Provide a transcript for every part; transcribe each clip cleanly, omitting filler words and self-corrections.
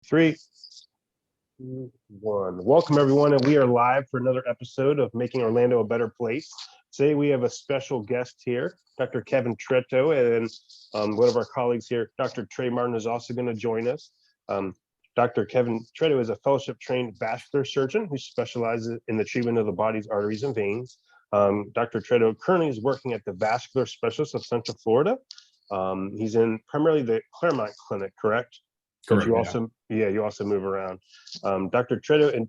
Three, two, one. Welcome, everyone, and we are live for another episode of Making Orlando a Better Place. Today, we have a special guest here, Dr. Kevin Treto, and one of our colleagues here, Dr. Trey Martin, is also going to join us. Dr. Kevin Treto is a fellowship-trained vascular surgeon who specializes in the treatment of the body's arteries and veins. Dr. Treto currently is working at the Vascular Specialist of Central Florida. He's in primarily the Claremont Clinic, correct? Correct. You also move around. Dr. Treto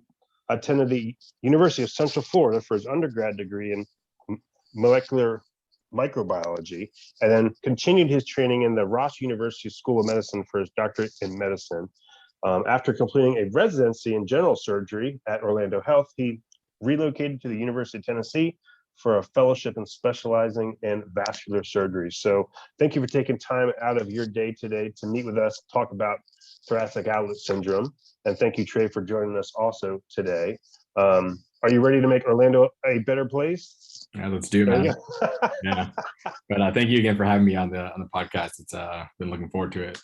attended the University of Central Florida for his undergrad degree in molecular microbiology, and then continued his training in the Ross University School of Medicine for his doctorate in medicine. After completing a residency in general surgery at Orlando Health, he relocated to the University of Tennessee for a fellowship in specializing in vascular surgery. So thank you for taking time out of your day today to meet with us, talk about thoracic outlet syndrome. And thank you, Trey, for joining us also today. Are you ready to make Orlando a better place? Yeah, let's do it, man. Yeah. But thank you again for having me on the podcast. It's been looking forward to it.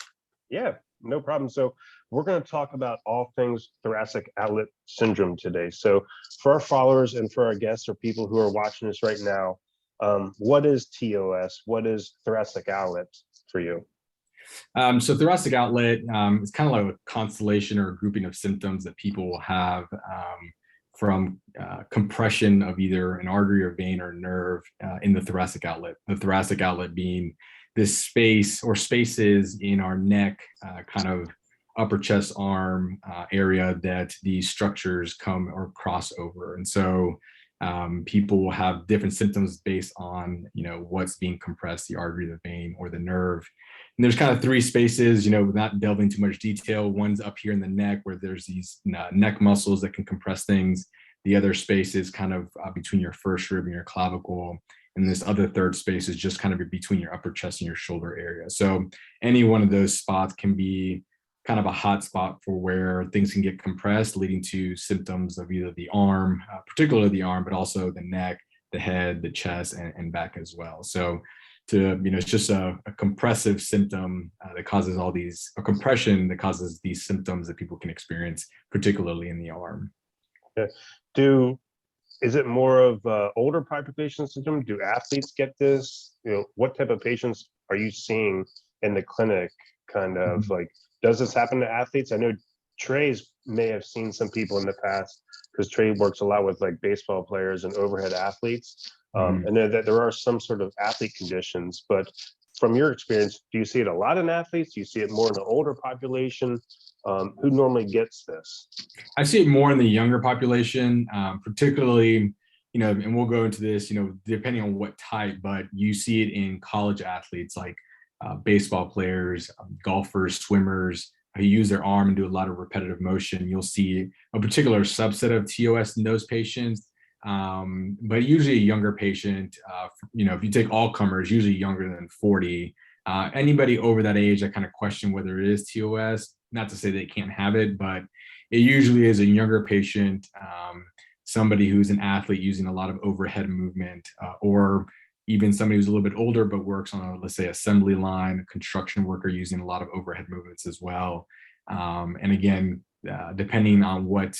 Yeah, no problem. So we're going to talk about all things thoracic outlet syndrome today. So for our followers and for our guests or people who are watching this right now, what is TOS? What is thoracic outlet for you? So thoracic outlet is kind of like a constellation or a grouping of symptoms that people will have from compression of either an artery or vein or nerve in the thoracic outlet. The thoracic outlet being this space or spaces in our neck, kind of upper chest arm area that these structures come or cross over. And so people will have different symptoms based on, what's being compressed, the artery, the vein, or the nerve. And there's kind of three spaces, without delving too much detail. One's up here in the neck where there's these neck muscles that can compress things. The other space is kind of between your first rib and your clavicle. And this other third space is just kind of between your upper chest and your shoulder area. So any one of those spots can be kind of a hot spot for where things can get compressed, leading to symptoms of either the arm, particularly the arm, but also the neck, the head, the chest, and back as well. So it's just a compressive symptom that causes a compression that causes these symptoms that people can experience, particularly in the arm. Okay. Is it more of older population syndrome? Do athletes get this? What type of patients are you seeing in the clinic? Kind of like, does this happen to athletes? I know Trey's may have seen some people in the past because Trey works a lot with like baseball players and overhead athletes. And that there are some sort of athlete conditions, but from your experience, do you see it a lot in athletes? Do you see it more in the older population? Who normally gets this? I see it more in the younger population, particularly, and we'll go into this, depending on what type, but you see it in college athletes like baseball players, golfers, swimmers who use their arm and do a lot of repetitive motion. You'll see a particular subset of TOS in those patients, but usually a younger patient, if you take all comers, usually younger than 40. Anybody over that age, I kind of question whether it is TOS. Not to say they can't have it, but it usually is a younger patient, somebody who's an athlete using a lot of overhead movement, or even somebody who's a little bit older but works on let's say, assembly line, a construction worker using a lot of overhead movements as well. And again, depending on what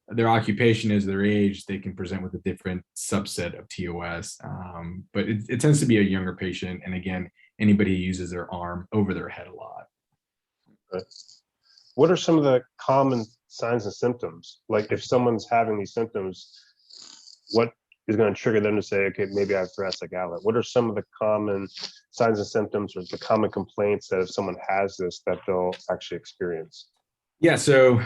their occupation is, their age, they can present with a different subset of TOS. But it tends to be a younger patient. And again, anybody who uses their arm over their head a lot. What are some of the common signs and symptoms? Like if someone's having these symptoms, what is going to trigger them to say, okay, maybe I have thoracic outlet? What are some of the common signs and symptoms or the common complaints that if someone has this, that they'll actually experience? Yeah. So,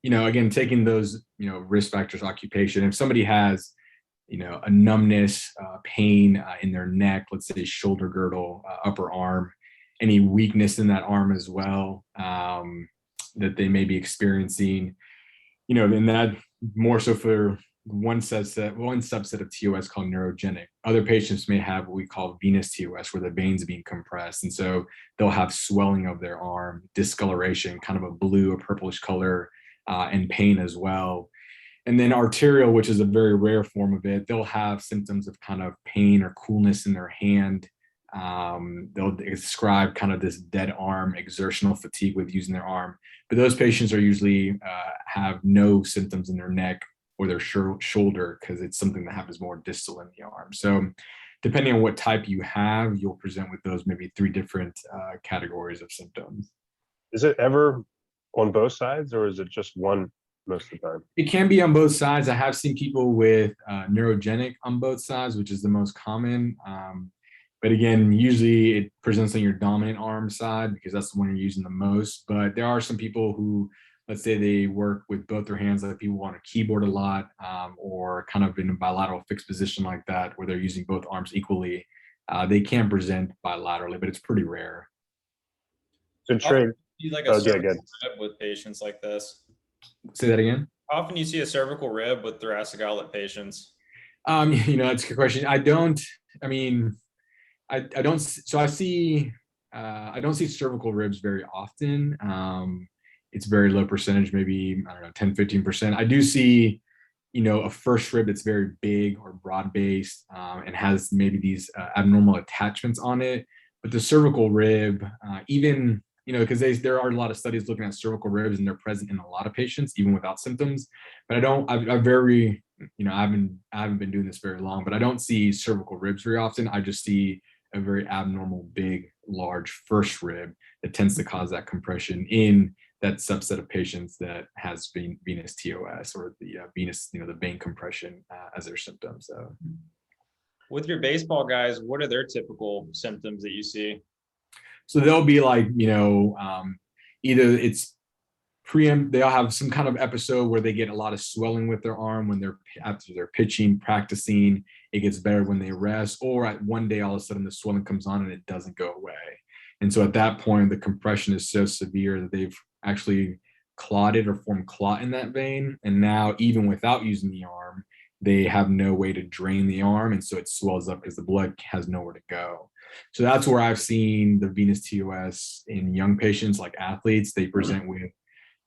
again, taking those, risk factors, occupation, if somebody has, a numbness, pain in their neck, let's say shoulder girdle, upper arm, any weakness in that arm as well, that they may be experiencing, and that more so for one subset of TOS called neurogenic. Other patients may have what we call venous TOS, where the veins are being compressed. And so they'll have swelling of their arm, discoloration, kind of a blue or purplish color, and pain as well. And then arterial, which is a very rare form of it, they'll have symptoms of kind of pain or coolness in their hand, They'll describe kind of this dead arm exertional fatigue with using their arm, but those patients are usually have no symptoms in their neck or their shoulder because it's something that happens more distal in the arm. So depending on what type you have, you'll present with those maybe 3 different categories of symptoms. Is it ever on both sides, or is it just one most of the time? It can be on both sides. I have seen people with neurogenic on both sides, which is the most common. But again, usually it presents on your dominant arm side because that's the one you're using the most. But there are some people who, let's say they work with both their hands, like people on a keyboard a lot, or kind of in a bilateral fixed position like that, where they're using both arms equally. They can present bilaterally, but it's pretty rare. So Trey, You like oh, a yeah, cervical good. rib with patients like this? Say that again. Often you see a cervical rib with thoracic outlet patients. That's a good question. I don't so I don't see cervical ribs very often. It's very low percentage, maybe, I don't know, 10-15%. I do see, a first rib that's very big or broad based, and has maybe these abnormal attachments on it. But the cervical rib, even, because there are a lot of studies looking at cervical ribs and they're present in a lot of patients, even without symptoms. But I haven't been doing this very long, but I don't see cervical ribs very often. I just see a very abnormal, big, large first rib that tends to cause that compression in that subset of patients that has venous TOS, or the venous, the vein compression as their symptom. So, With your baseball guys, what are their typical symptoms that you see? so they'll be like, either it's they'll have some kind of episode where they get a lot of swelling with their arm when after they're pitching, practicing. It gets better when they rest, or at one day all of a sudden the swelling comes on and it doesn't go away. And so at that point, the compression is so severe that they've actually clotted or formed clot in that vein. And now, even without using the arm, they have no way to drain the arm, and so it swells up because the blood has nowhere to go. So that's where I've seen the venous TOS in young patients, like athletes. They present with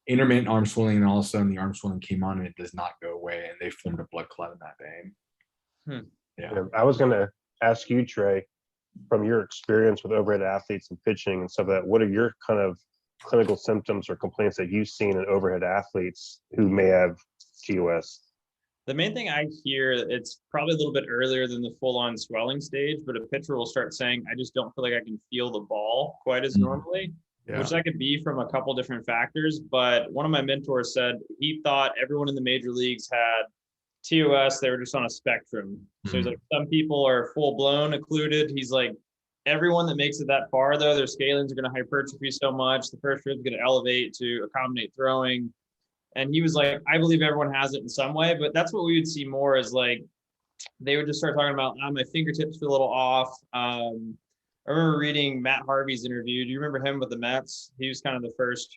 intermittent arm swelling, and all of a sudden the arm swelling came on and it does not go away, and they formed a blood clot in that vein. Yeah, I was going to ask you, Trey, from your experience with overhead athletes and pitching and stuff like that, what are your kind of clinical symptoms or complaints that you've seen in overhead athletes who may have TOS? The main thing I hear, it's probably a little bit earlier than the full-on swelling stage, but a pitcher will start saying, I just don't feel like I can feel the ball quite as normally, which that could be from a couple different factors. But one of my mentors said he thought everyone in the major leagues had TOS. They were just on a spectrum. So he's like, some people are full-blown occluded. He's like, everyone that makes it that far, though, their scalenes are going to hypertrophy so much. The first rib's going to elevate to accommodate throwing. And he was like, I believe everyone has it in some way, but that's what we would see more is like, they would just start talking about, my fingertips feel a little off. I remember reading Matt Harvey's interview. Do you remember him with the Mets? He was kind of the first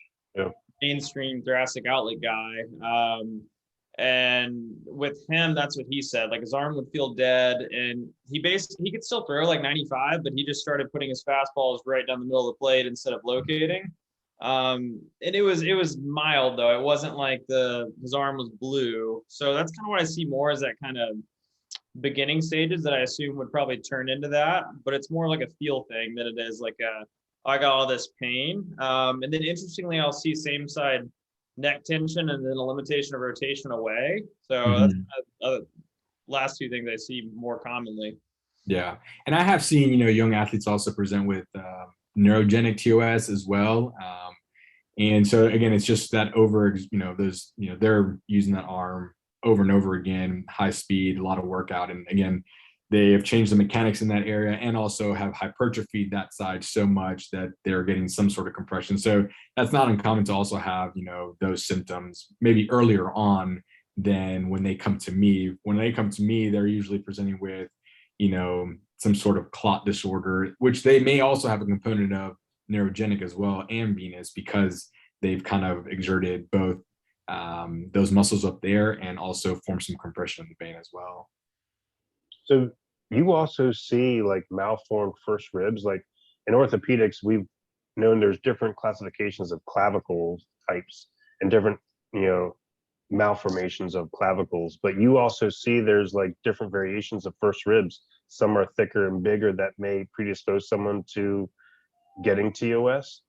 mainstream thoracic outlet guy. And with him, that's what he said. Like his arm would feel dead, and he could still throw like 95, but he just started putting his fastballs right down the middle of the plate instead of locating. And it was mild though. It wasn't like his arm was blue. So that's kind of what I see more as that kind of beginning stages that I assume would probably turn into that, but it's more like a feel thing than it is like I got all this pain. And then interestingly, I'll see same side neck tension and then a limitation of rotation away. So that's the last two things I see more commonly. Yeah. And I have seen, young athletes also present with neurogenic TOS as well. And so again, it's just that they're using that arm over and over again, high speed, a lot of workout. And again, they have changed the mechanics in that area and also have hypertrophied that side so much that they're getting some sort of compression. So that's not uncommon to also have, those symptoms maybe earlier on than when they come to me. When they come to me, they're usually presenting with, some sort of clot disorder, which they may also have a component of neurogenic as well and venous, because they've kind of exerted both those muscles up there and also form some compression in the vein as well. So you also see like malformed first ribs. Like in orthopedics, we've known there's different classifications of clavicle types and different, malformations of clavicles, but you also see there's like different variations of first ribs some are thicker and bigger that may predispose someone to getting TOS?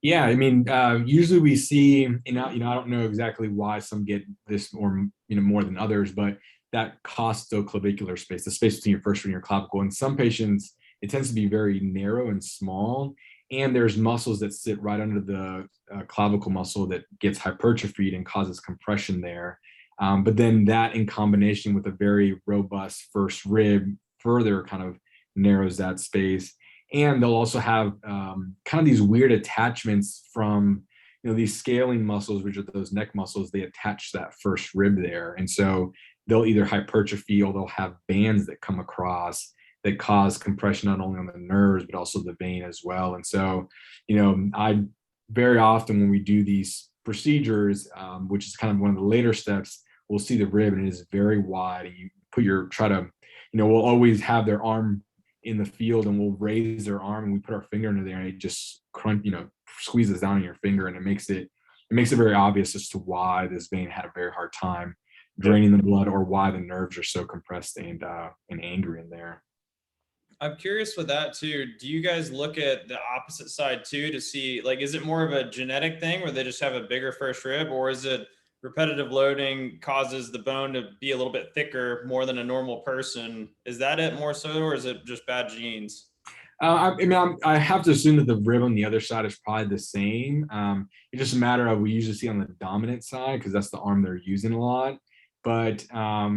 Yeah, I mean, usually we see, I don't know exactly why some get this or, more than others, but that costoclavicular space, the space between your first rib and your clavicle, in some patients, it tends to be very narrow and small. And there's muscles that sit right under the clavicle muscle that gets hypertrophied and causes compression there. But then that in combination with a very robust first rib further kind of narrows that space. And they'll also have kind of these weird attachments from, these scaling muscles, which are those neck muscles, they attach that first rib there. And so they'll either hypertrophy or they'll have bands that come across that cause compression not only on the nerves, but also the vein as well. And so, I very often when we do these procedures, which is kind of one of the later steps, we'll see the rib and it is very wide. And you we'll always have their arm in the field and we'll raise their arm and we put our finger into there and it just squeezes down on your finger, and it makes it very obvious as to why this vein had a very hard time draining the blood or why the nerves are so compressed and angry in there. I'm curious with that too. Do you guys look at the opposite side too to see, like, is it more of a genetic thing where they just have a bigger first rib, or is it repetitive loading causes the bone to be a little bit thicker more than a normal person? Is that it more so, or is it just bad genes? I have to assume that the rib on the other side is probably the same. It's just a matter of, we usually see on the dominant side because that's the arm they're using a lot. But I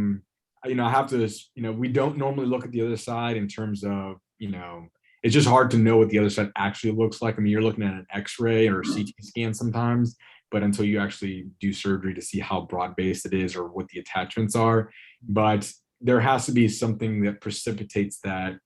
have to, we don't normally look at the other side in terms of, it's just hard to know what the other side actually looks like. I mean, you're looking at an X-ray or a CT scan sometimes, but until you actually do surgery to see how broad-based it is or what the attachments are. But there has to be something that precipitates that.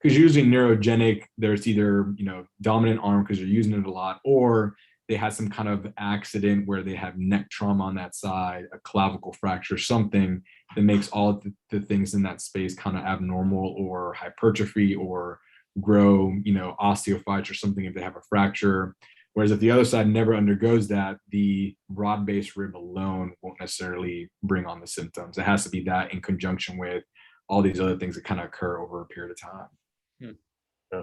Because usually neurogenic, there's either, dominant arm because they're using it a lot, or they had some kind of accident where they have neck trauma on that side, a clavicle fracture, something that makes all the things in that space kind of abnormal or hypertrophy or grow, osteophytes or something if they have a fracture. Whereas if the other side never undergoes that, the broad-based rib alone won't necessarily bring on the symptoms. It has to be that in conjunction with all these other things that kind of occur over a period of time. Yeah.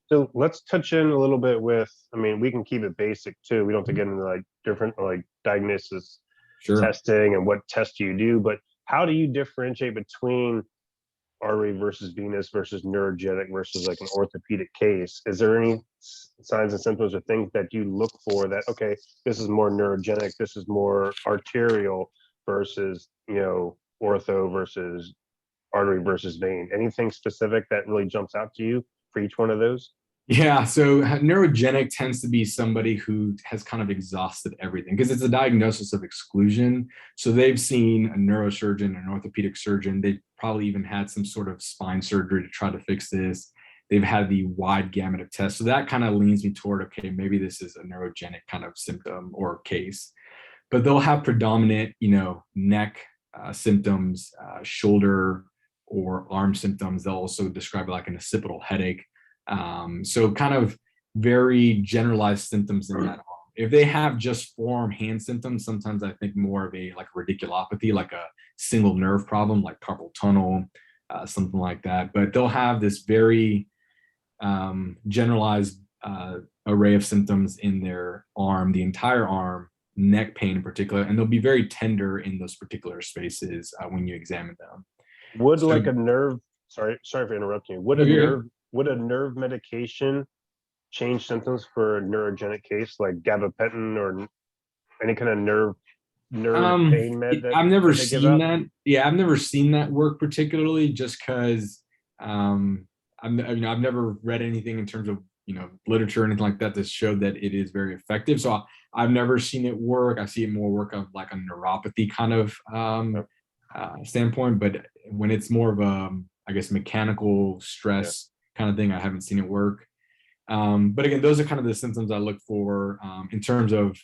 So let's touch in a little bit with, we can keep it basic too. We don't have to get into like different like diagnosis testing and what test you do, but how do you differentiate between artery versus venous versus neurogenic versus like an orthopedic case? Is there any signs and symptoms or things that you look for that, okay, this is more neurogenic, this is more arterial versus, ortho versus artery versus vein? Anything specific that really jumps out to you for each one of those? Yeah, so neurogenic tends to be somebody who has kind of exhausted everything because it's a diagnosis of exclusion. So they've seen a neurosurgeon, an orthopedic surgeon. They've probably even had some sort of spine surgery to try to fix this. They've had the wide gamut of tests. So that kind of leans me toward, okay, maybe this is a neurogenic kind of symptom or case. But they'll have predominant, neck symptoms, shoulder or arm symptoms. They'll also describe it like an occipital headache. So kind of very generalized symptoms in that arm. If they have just forearm hand symptoms, sometimes I think more of a radiculopathy, like a single nerve problem, like carpal tunnel, something like that. But they'll have this very generalized array of symptoms in their arm, the entire arm, neck pain in particular, and they'll be very tender in those particular spaces when you examine them. Would like a nerve, sorry for interrupting you, would a nerve medication change symptoms for a neurogenic case like gabapentin or any kind of nerve pain med? I've never seen that. Yeah, I've never seen that work particularly, just because I've never read anything in terms of literature or anything like that that showed that it is very effective. So I've never seen it work. I see it more work of like a neuropathy kind of standpoint, but when it's more of a, I guess, mechanical stress kind of thing, I haven't seen it work. But again, those are kind of the symptoms I look for in terms of,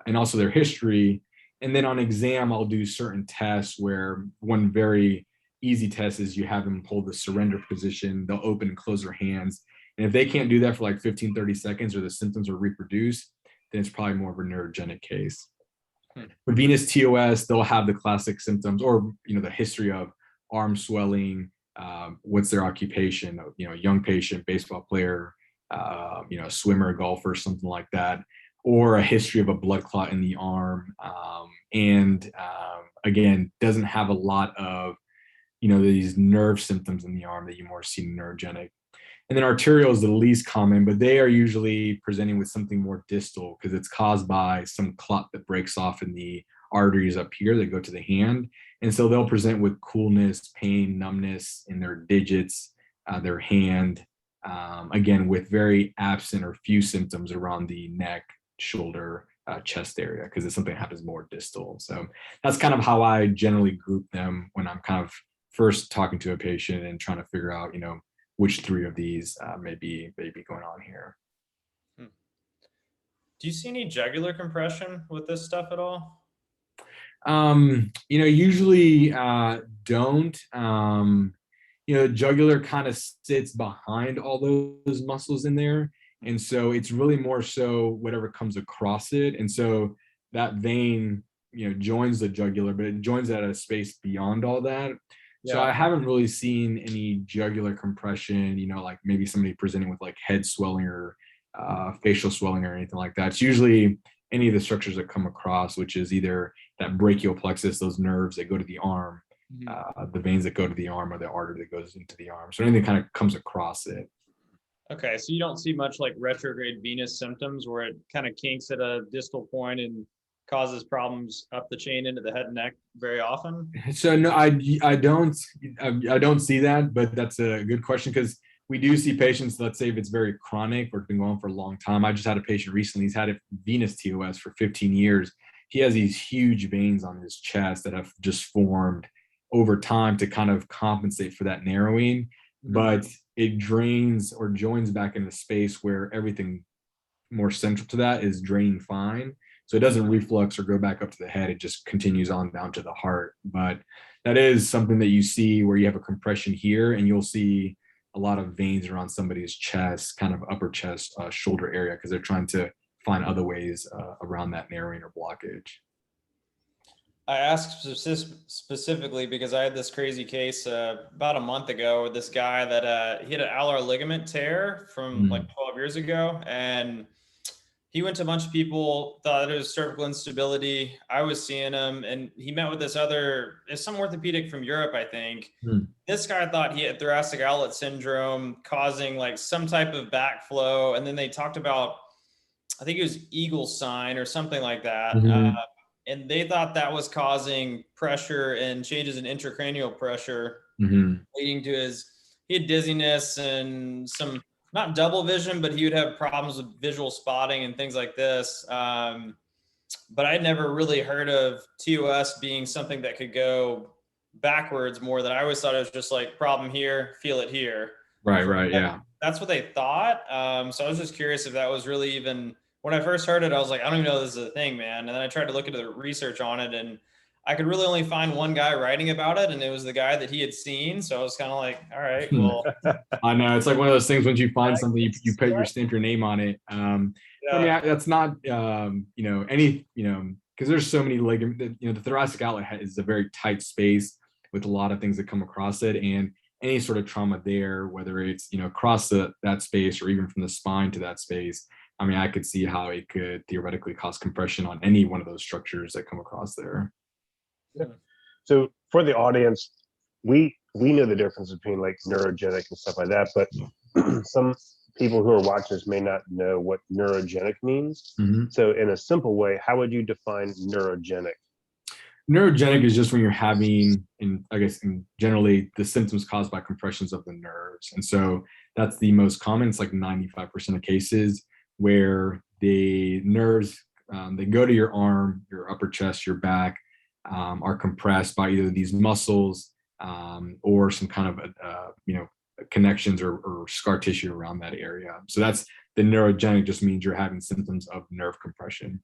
and also their history. And then on exam, I'll do certain tests where one very easy test is you have them hold the surrender position. They'll open and close their hands. And if they can't do that for like 15, 30 seconds or the symptoms are reproduced, then it's probably more of a neurogenic case. For venous TOS, they'll have the classic symptoms or, the history of arm swelling, what's their occupation, young patient, baseball player, swimmer, golfer, something like that, or a history of a blood clot in the arm. Again, doesn't have a lot of, these nerve symptoms in the arm that you more see neurogenic. And then arterial is the least common, but they are usually presenting with something more distal because it's caused by some clot that breaks off in the arteries up here that go to the hand. And so they'll present with coolness, pain, numbness in their digits, their hand, again, with very absent or few symptoms around the neck, shoulder, chest area, because it's something that happens more distal. So that's kind of how I generally group them when I'm kind of first talking to a patient and trying to figure out, which three of these may be going on here. Do you see any jugular compression with this stuff at all? Usually don't. Jugular kind of sits behind all those muscles in there. And so it's really more so whatever comes across it. And so that vein, joins the jugular, but it joins at a space beyond all that. So I haven't really seen any jugular compression, like maybe somebody presenting with like head swelling or facial swelling or anything like that. It's usually any of the structures that come across, which is either that brachial plexus, those nerves that go to the arm, the veins that go to the arm, or the artery that goes into the arm. So anything kind of comes across it. Okay, so you don't see much like retrograde venous symptoms where it kind of kinks at a distal point and causes problems up the chain into the head and neck very often? So no, I don't see that, but that's a good question because we do see patients, let's say if it's very chronic or been going on for a long time. I just had a patient recently, he's had a venous TOS for 15 years. He has these huge veins on his chest that have just formed over time to kind of compensate for that narrowing, but it drains or joins back into space where everything more central to that is draining fine. So it doesn't reflux or go back up to the head. It just continues on down to the heart. But that is something that you see where you have a compression here, and you'll see a lot of veins around somebody's chest, kind of upper chest, shoulder area, because they're trying to find other ways around that narrowing or blockage. I asked specifically because I had this crazy case about a month ago with this guy that he had an alar ligament tear from like 12 years ago. And he went to a bunch of people, thought it was cervical instability. I was seeing him, and he met with some orthopedic from Europe, I think. This guy thought he had thoracic outlet syndrome causing like some type of backflow. And then they talked about, I think it was eagle sign or something like that. And they thought that was causing pressure and changes in intracranial pressure, leading to he had dizziness and some, not double vision, but he would have problems with visual spotting and things like this. But I'd never really heard of TOS being something that could go backwards more than I always thought it was just like problem here, feel it here. Right. Yeah. That's what they thought. So I was just curious if that was really even, when I first heard it, I was like, I don't even know this is a thing, man. And then I tried to look into the research on it, and I could really only find one guy writing about it, and it was the guy that he had seen. So I was kind of like, all right, well. I know, it's like one of those things, once you find something, you put your stamp your name on it. I mean, that's not, because there's so many ligament, the thoracic outlet is a very tight space with a lot of things that come across it, and any sort of trauma there, whether it's, across that space or even from the spine to that space, I mean, I could see how it could theoretically cause compression on any one of those structures that come across there. So for the audience, we know the difference between like neurogenic and stuff like that, but some people who are watching this may not know what neurogenic means. So in a simple way, how would you define neurogenic? Neurogenic is just when you're having, generally the symptoms caused by compressions of the nerves. And so that's the most common. It's like 95% of cases where the nerves, they go to your arm, your upper chest, your back, are compressed by either these muscles or some kind of, connections or scar tissue around that area. So that's the neurogenic, just means you're having symptoms of nerve compression.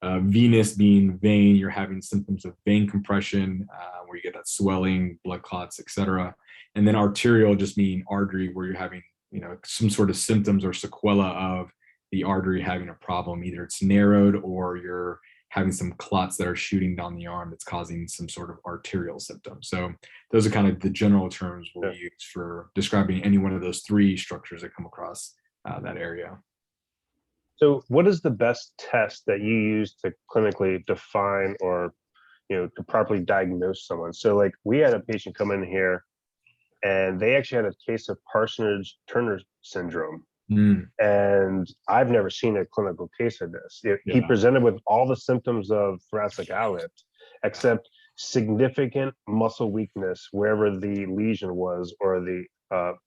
Venous being vein, you're having symptoms of vein compression, where you get that swelling, blood clots, etc. And then arterial just meaning artery, where you're having, some sort of symptoms or sequela of the artery having a problem. Either it's narrowed or you're having some clots that are shooting down the arm that's causing some sort of arterial symptom. So those are kind of the general terms we'll use for describing any one of those three structures that come across that area. So what is the best test that you use to clinically define or, to properly diagnose someone? So like we had a patient come in here and they actually had a case of Parsonage-Turner syndrome. And I've never seen a clinical case of this. He presented with all the symptoms of thoracic outlet, except significant muscle weakness wherever the lesion was or the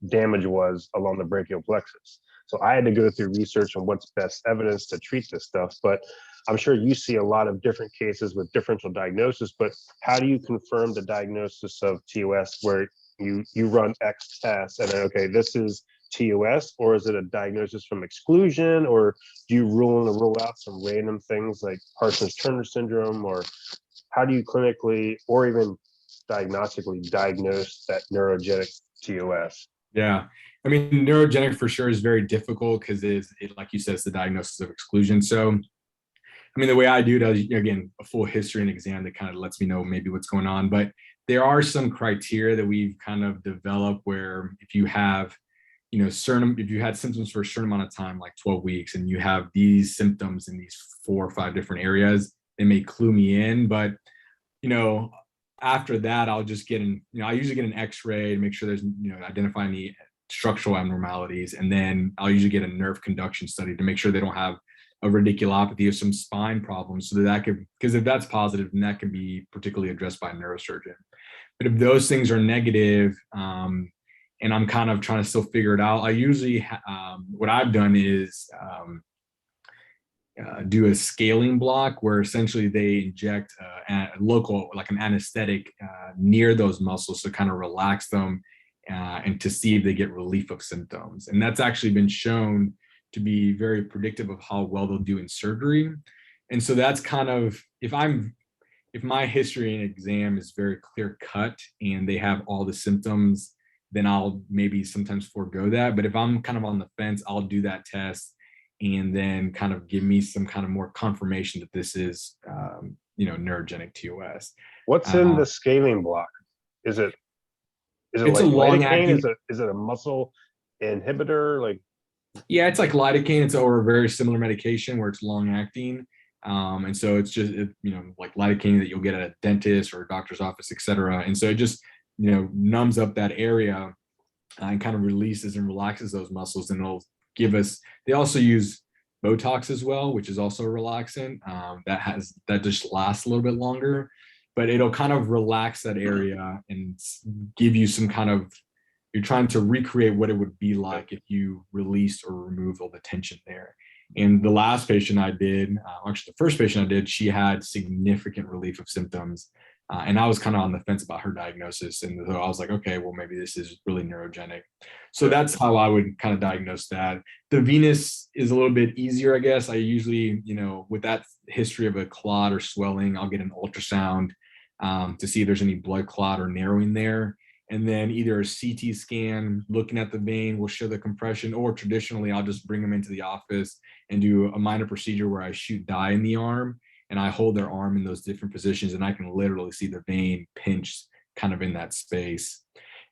damage was along the brachial plexus. So I had to go through research on what's best evidence to treat this stuff. But I'm sure you see a lot of different cases with differential diagnosis, but how do you confirm the diagnosis of TOS where you run X tests and then, okay, this is TOS, or is it a diagnosis from exclusion, or do you rule in or rule out some random things like Parsonage-Turner syndrome, or how do you clinically or even diagnostically diagnose that neurogenic TOS? Yeah, I mean, neurogenic for sure is very difficult because it, like you said, it's the diagnosis of exclusion. So, I mean, the way I do it is, again, a full history and exam that kind of lets me know maybe what's going on. But there are some criteria that we've kind of developed where if you have, if you had symptoms for a certain amount of time, like 12 weeks, and you have these symptoms in these 4 or 5 different areas, it may clue me in. But, after that, I'll just get I usually get an x-ray to make sure there's, identify any structural abnormalities. And then I'll usually get a nerve conduction study to make sure they don't have a radiculopathy or some spine problems, so that could, because if that's positive, then that can be particularly addressed by a neurosurgeon. But if those things are negative, and I'm kind of trying to still figure it out, I usually, what I've done is do a scaling block where essentially they inject a local, like an anesthetic near those muscles to kind of relax them and to see if they get relief of symptoms. And that's actually been shown to be very predictive of how well they'll do in surgery. And so that's kind of, if my history and exam is very clear cut and they have all the symptoms, then I'll maybe sometimes forego that. But if I'm kind of on the fence, I'll do that test and then kind of give me some kind of more confirmation that this is, neurogenic TOS. What's in the scaling block? Is it it's like a long lidocaine? Is it a muscle inhibitor? Like, yeah, it's like lidocaine. It's or a very similar medication where it's long acting. And so it's just, like lidocaine that you'll get at a dentist or a doctor's office, et cetera. And so it just, numbs up that area and kind of releases and relaxes those muscles. And it'll give us, they also use Botox as well, which is also a relaxant that just lasts a little bit longer, but it'll kind of relax that area and give you some kind of, you're trying to recreate what it would be like if you released or removed all the tension there. And the last patient I did, actually the first patient I did, she had significant relief of symptoms. And I was kind of on the fence about her diagnosis. And so I was like, okay, well, maybe this is really neurogenic. So that's how I would kind of diagnose that. The venous is a little bit easier, I guess. I usually, with that history of a clot or swelling, I'll get an ultrasound to see if there's any blood clot or narrowing there. And then either a CT scan looking at the vein will show the compression, or traditionally I'll just bring them into the office and do a minor procedure where I shoot dye in the arm and I hold their arm in those different positions and I can literally see the vein pinch kind of in that space.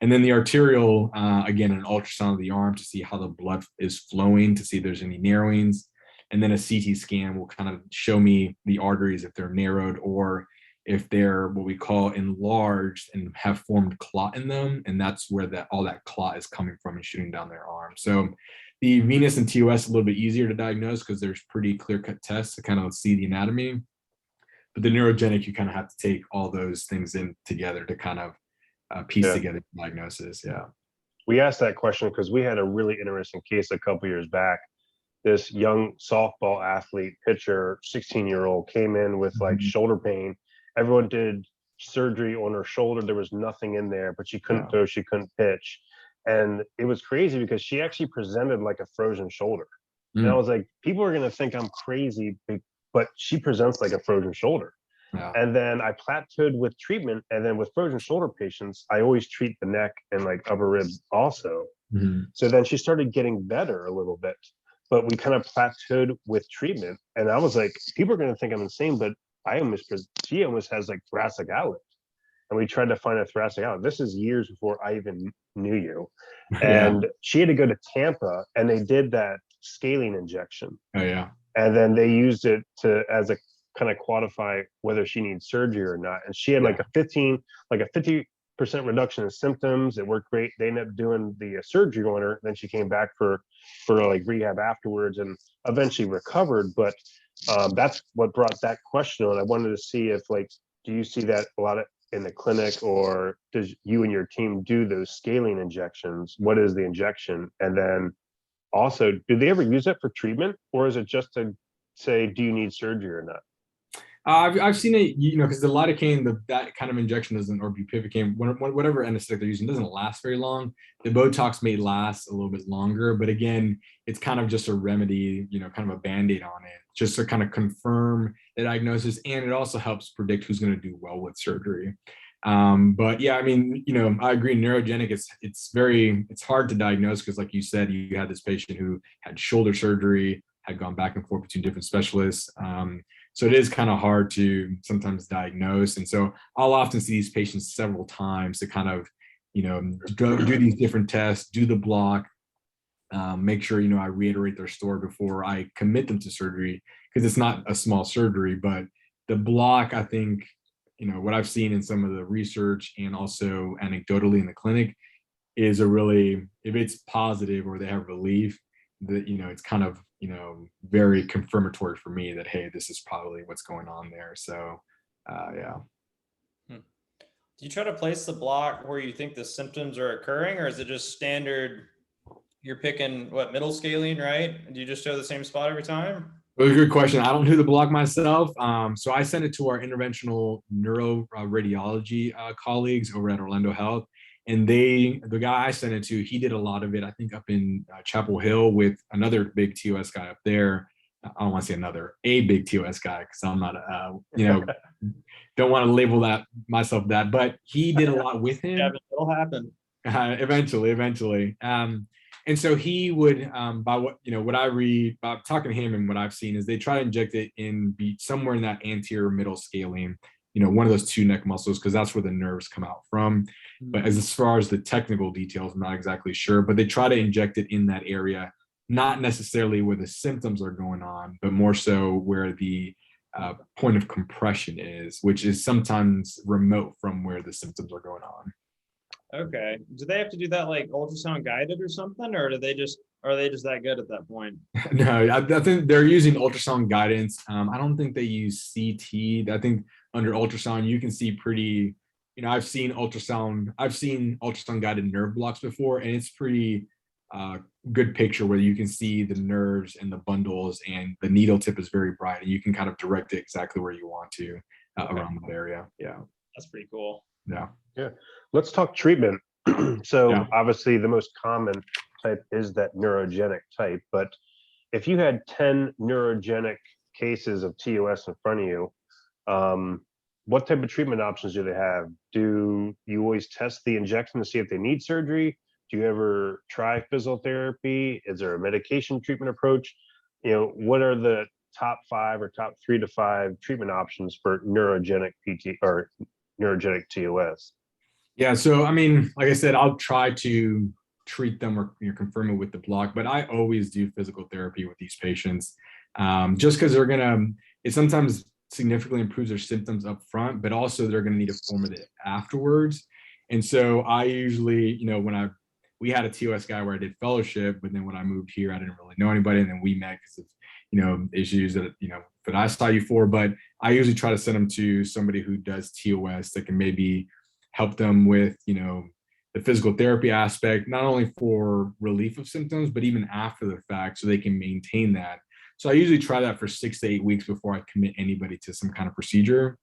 And then the arterial, again, an ultrasound of the arm to see how the blood is flowing, to see if there's any narrowings. And then a CT scan will kind of show me the arteries if they're narrowed or if they're what we call enlarged and have formed clot in them. And that's where all that clot is coming from and shooting down their arm. So the venous and TOS a little bit easier to diagnose because there's pretty clear-cut tests to kind of see the anatomy. But the neurogenic, you kind of have to take all those things in together to kind of piece together the diagnosis. Yeah. We asked that question because we had a really interesting case a couple years back. This young softball athlete, pitcher, 16-year-old came in with like shoulder pain. Everyone did surgery on her shoulder. There was nothing in there, but she couldn't throw, she couldn't pitch. And it was crazy because she actually presented like a frozen shoulder. And I was like, people are going to think I'm crazy, but she presents like a frozen shoulder. And then I plateaued with treatment. And then with frozen shoulder patients, I always treat the neck and like upper ribs also. So then she started getting better a little bit. but we kind of plateaued with treatment. And I was like, people are going to think I'm insane, but she almost has like thoracic outlet. And we tried to find a thoracic outlet. This is years before I even knew you. And she had to go to Tampa, and they did that scaling injection. Oh yeah. And then they used it as a kind of quantify whether she needs surgery or not. And she had like a 50% reduction in symptoms. It worked great. They ended up doing the surgery on her. Then she came back for like rehab afterwards and eventually recovered. But that's what brought that question on. I wanted to see if, like, do you see that a lot in the clinic, or does you and your team do those scaling injections? What is the injection? And then also, do they ever use it for treatment, or is it just to say, do you need surgery or not? I've seen it, because the lidocaine, that kind of injection doesn't, or bupivacaine, whatever anesthetic they're using, doesn't last very long. The Botox may last a little bit longer, but again, it's kind of just a remedy, kind of a Band-Aid on it, just to kind of confirm the diagnosis, and it also helps predict who's going to do well with surgery. But yeah, I mean, I agree. Neurogenic, it's hard to diagnose because, like you said, you had this patient who had shoulder surgery, had gone back and forth between different specialists. So it is kind of hard to sometimes diagnose. And so I'll often see these patients several times to kind of, do these different tests, do the block, make sure, I reiterate their story before I commit them to surgery, because it's not a small surgery, but the block, I think, what I've seen in some of the research and also anecdotally in the clinic is if it's positive or they have relief, that, it's kind of, very confirmatory for me that, hey, this is probably what's going on there. So, yeah. Do you try to place the block where you think the symptoms are occurring, or is it just standard? You're picking middle scaling, right? Do you just show the same spot every time? Well, good question. I don't do the block myself. So I send it to our interventional neuro radiology colleagues over at Orlando Health. And the guy I sent it to, he did a lot of it, I think, up in Chapel Hill with another big TOS guy up there. I don't want to say a big TOS guy, because I'm not, don't want to label myself that, but he did a lot with him. Yeah, it'll happen. Eventually. And so he would, by what I read, by talking to him and what I've seen, is they try to inject it somewhere in that anterior middle scalene, one of those two neck muscles, because that's where the nerves come out from. But as far as the technical details, I'm not exactly sure, but they try to inject it in that area, not necessarily where the symptoms are going on, but more so where the point of compression is, which is sometimes remote from where the symptoms are going on. Okay. Do they have to do that like ultrasound guided or something, or are they just that good at that point? No, I think they're using ultrasound guidance. I don't think they use CT. I think under ultrasound, you can see pretty, I've seen ultrasound guided nerve blocks before, and it's pretty good picture where you can see the nerves and the bundles, and the needle tip is very bright, and you can kind of direct it exactly where you want to around that area. Yeah. That's pretty cool. Yeah. Let's talk treatment. So obviously the most common type is that neurogenic type, but if you had 10 neurogenic cases of TOS in front of you, what type of treatment options do they have? Do you always test the injection to see if they need surgery? Do you ever try physiotherapy? Is there a medication treatment approach? What are the top 5 or top 3 to 5 treatment options for neurogenic PT or neurogenic TOS? Yeah, so I mean, like I said, I'll try to treat them or confirm it with the block, but I always do physical therapy with these patients, just because it sometimes significantly improves their symptoms up front, but also they're gonna need a form of it afterwards. And so I usually, we had a TOS guy where I did fellowship, but then when I moved here, I didn't really know anybody, and then we met because of issues that that I saw you for. But I usually try to send them to somebody who does TOS that can maybe help them with the physical therapy aspect, not only for relief of symptoms, but even after the fact, so they can maintain that. So I usually try that for 6 to 8 weeks before I commit anybody to some kind of procedure.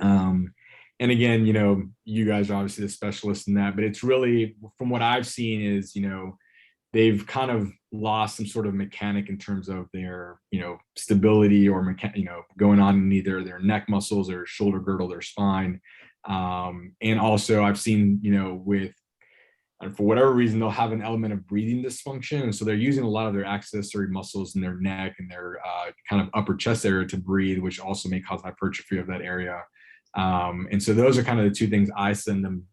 And again, you guys are obviously the specialists in that, but it's really, from what I've seen, is they've kind of lost some sort of mechanic in terms of their stability or going on in either their neck muscles or shoulder girdle, their spine. And also I've seen with and for whatever reason, they'll have an element of breathing dysfunction. And so they're using a lot of their accessory muscles in their neck and their kind of upper chest area to breathe, which also may cause hypertrophy of that area. And so those are kind of the two things I send them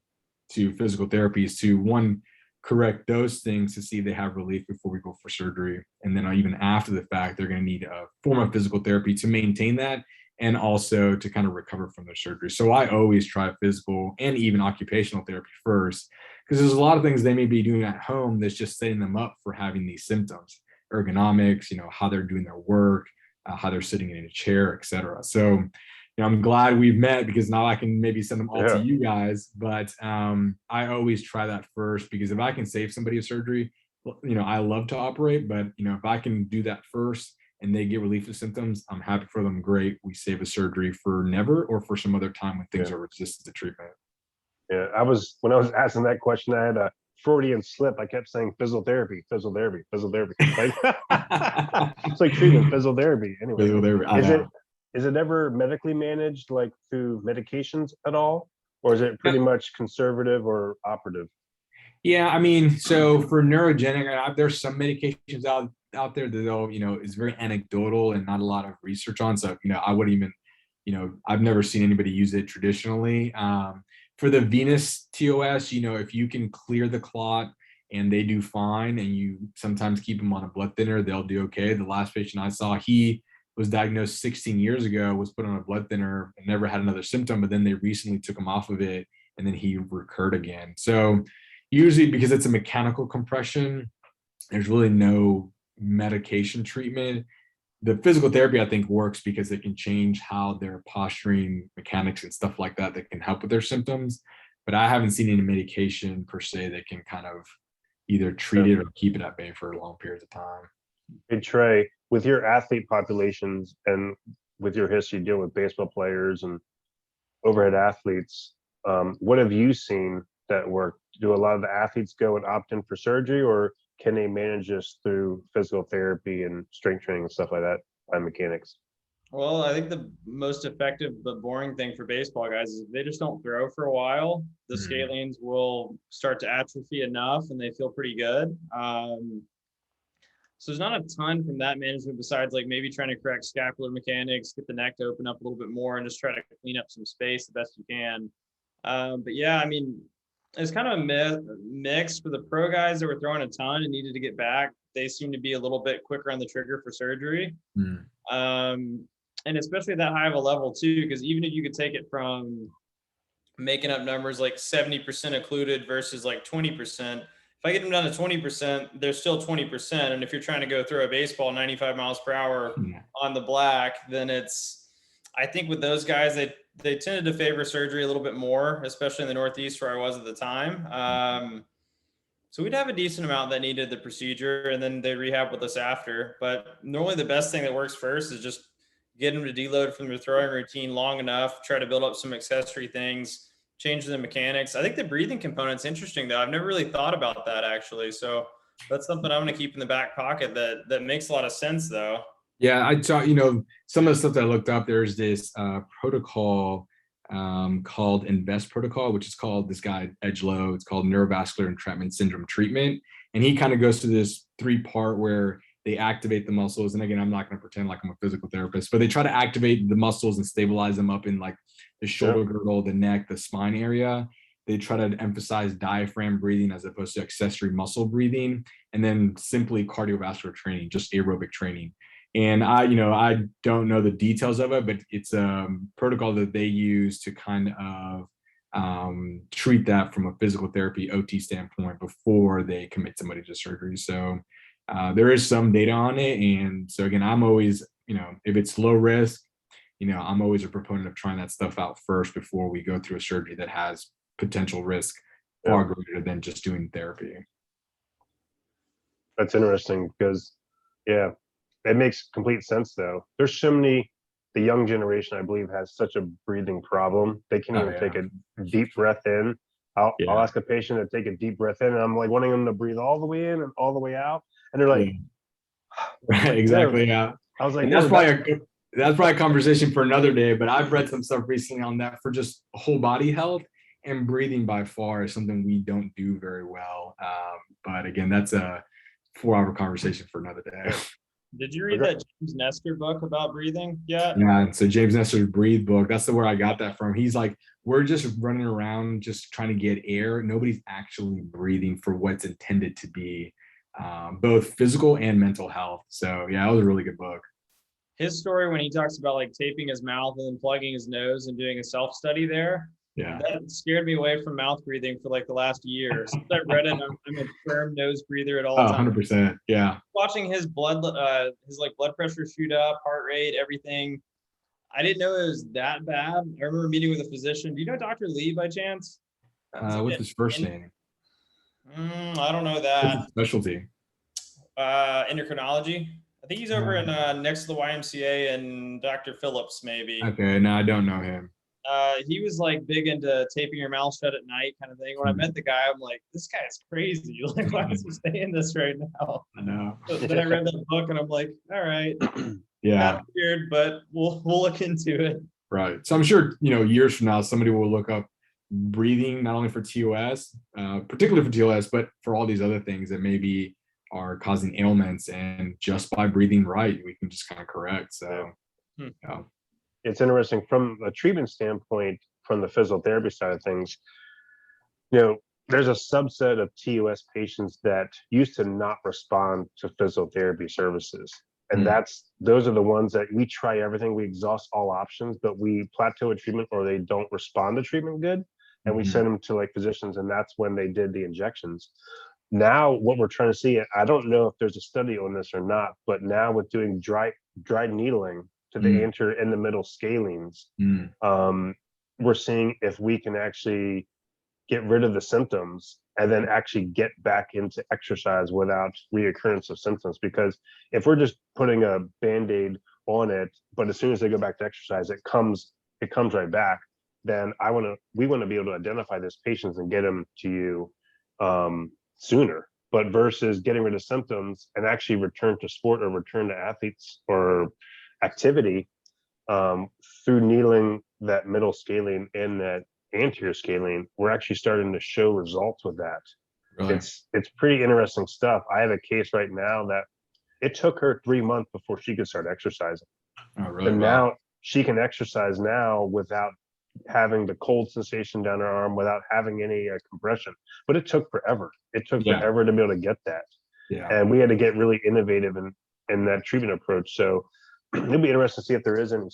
to physical therapies to, one, correct those things to see if they have relief before we go for surgery. And then even after the fact, they're going to need a form of physical therapy to maintain that and also to kind of recover from their surgery. So I always try physical and even occupational therapy first, because there's a lot of things they may be doing at home that's just setting them up for having these symptoms, ergonomics, how they're doing their work, how they're sitting in a chair, etc. So I'm glad we've met, because now I can maybe send them all to you guys. But I always try that first, because if I can save somebody a surgery, I love to operate, but if I can do that first and they get relief of symptoms, I'm happy for them. Great. We save a surgery for never or for some other time when things are resistant to treatment. Yeah, when I was asking that question, I had a Freudian slip. I kept saying physical therapy. Like, it's like treatment, physical therapy. Anyway, Physical therapy, is it ever medically managed, like through medications at all? Or is it pretty much conservative or operative? Yeah, so for neurogenic, there's some medications out there that they'll, is very anecdotal and not a lot of research on. So, I wouldn't even, I've never seen anybody use it traditionally. For the venous TOS, if you can clear the clot and they do fine, and you sometimes keep them on a blood thinner, they'll do okay. The last patient I saw, he was diagnosed 16 years ago, was put on a blood thinner and never had another symptom, but then they recently took him off of it and then he recurred again. So usually, because it's a mechanical compression, there's really no medication treatment. The physical therapy, I think, works because it can change how their posturing mechanics and stuff like that can help with their symptoms. But I haven't seen any medication per se that can kind of either treat it or keep it at bay for long periods of time. Hey, Trey, with your athlete populations and with your history dealing with baseball players and overhead athletes, what have you seen that work? Do a lot of the athletes go and opt in for surgery, or can they manage this through physical therapy and strength training and stuff like that by mechanics? Well, I think the most effective but boring thing for baseball guys is if they just don't throw for a while, the scalenes will start to atrophy enough and they feel pretty good. So there's not a ton from that management besides like maybe trying to correct scapular mechanics, get the neck to open up a little bit more and just try to clean up some space the best you can. But yeah, it's kind of a mix for the pro guys that were throwing a ton and needed to get back. They seem to be a little bit quicker on the trigger for surgery. And especially at that high of a level too, because even if you could take it from making up numbers like 70% occluded versus like 20%, if I get them down to 20%, they're still 20%. And if you're trying to go throw a baseball 95 miles per hour on the black, then I think with those guys, they tended to favor surgery a little bit more, especially in the Northeast where I was at the time. So we'd have a decent amount that needed the procedure and then they rehab with us after. But normally the best thing that works first is just get them to deload from their throwing routine long enough, try to build up some accessory things, change the mechanics. I think the breathing component's interesting though. I've never really thought about that actually. So that's something I'm going to keep in the back pocket that makes a lot of sense though. Yeah, I saw, some of the stuff that I looked up, there's this protocol called INVEST protocol, which is called this guy, Edgelow. It's called Neurovascular Entrapment Syndrome Treatment. And he kind of goes through this 3-part where they activate the muscles. And again, I'm not going to pretend like I'm a physical therapist, but they try to activate the muscles and stabilize them up in like the shoulder girdle, the neck, the spine area. They try to emphasize diaphragm breathing as opposed to accessory muscle breathing, and then simply cardiovascular training, just aerobic training. And I don't know the details of it, but it's a protocol that they use to kind of treat that from a physical therapy OT standpoint before they commit somebody to surgery. So there is some data on it. And so again, I'm always, if it's low risk, I'm always a proponent of trying that stuff out first before we go through a surgery that has potential risk far greater than just doing therapy. That's interesting because, it makes complete sense though. There's so many, the young generation, I believe, has such a breathing problem. They can't even take a deep breath in. I'll ask a patient to take a deep breath in and I'm like wanting them to breathe all the way in and all the way out. And they're like, right, exactly. Yeah. I was like, that's probably a conversation for another day, but I've read some stuff recently on that for just whole body health. and breathing by far is something we don't do very well. But again, that's a 4-hour conversation for another day. Did you read that James Nestor book about breathing yet? Yeah, so James Nestor's Breathe book, that's where I got that from. He's like, we're just running around just trying to get air. Nobody's actually breathing for what's intended to be, both physical and mental health. So yeah, that was a really good book. His story when he talks about like taping his mouth and then plugging his nose and doing a self-study there, Yeah, that scared me away from mouth breathing for like the last year. Since I read it, I'm a firm nose breather at all times. 100%. Yeah. Watching his blood pressure shoot up, heart rate, everything. I didn't know it was that bad. I remember meeting with a physician. Do you know Dr. Lee by chance? What's his first name? I don't know What's that. his specialty? Endocrinology. I think he's over in next to the YMCA and Dr. Phillips, maybe. Okay, no, I don't know him. He was like big into taping your mouth shut at night kind of thing. When I met the guy, I'm like, this guy's crazy. Like, why is he saying this right now? I know. But then I read that book and I'm like, all right, Yeah, kind of weird, but we'll look into it. right. So I'm sure, years from now, somebody will look up breathing, not only for TOS, particularly for TOS, but for all these other things that maybe are causing ailments. And just by breathing right, we can just kind of correct. So, yeah. It's interesting from a treatment standpoint, from the physical therapy side of things, there's a subset of TOS patients that used to not respond to physical therapy services. And those are the ones that we try everything, we exhaust all options, but we plateau a treatment or they don't respond to treatment good. And we send them to like physicians, and that's when they did the injections. Now, what we're trying to see, I don't know if there's a study on this or not, but now with doing dry needling to the anterior and the middle scalenes, we're seeing if we can actually get rid of the symptoms and then actually get back into exercise without reoccurrence of symptoms. Because if we're just putting a Band-Aid on it, but as soon as they go back to exercise, it comes right back, then we want to be able to identify those patients and get them to you sooner. But versus getting rid of symptoms and actually return to sport or return to athletes or activity through needling that middle scalene and that anterior scalene, we're actually starting to show results with that. Really? It's pretty interesting stuff. I have a case right now that it took her 3 months before she could start exercising. Oh, really? And now she can exercise now without having the cold sensation down her arm, without having any compression. But it took forever. It took forever to be able to get that. Yeah. And we had to get really innovative in that treatment approach. So it'll be interesting to see if there is any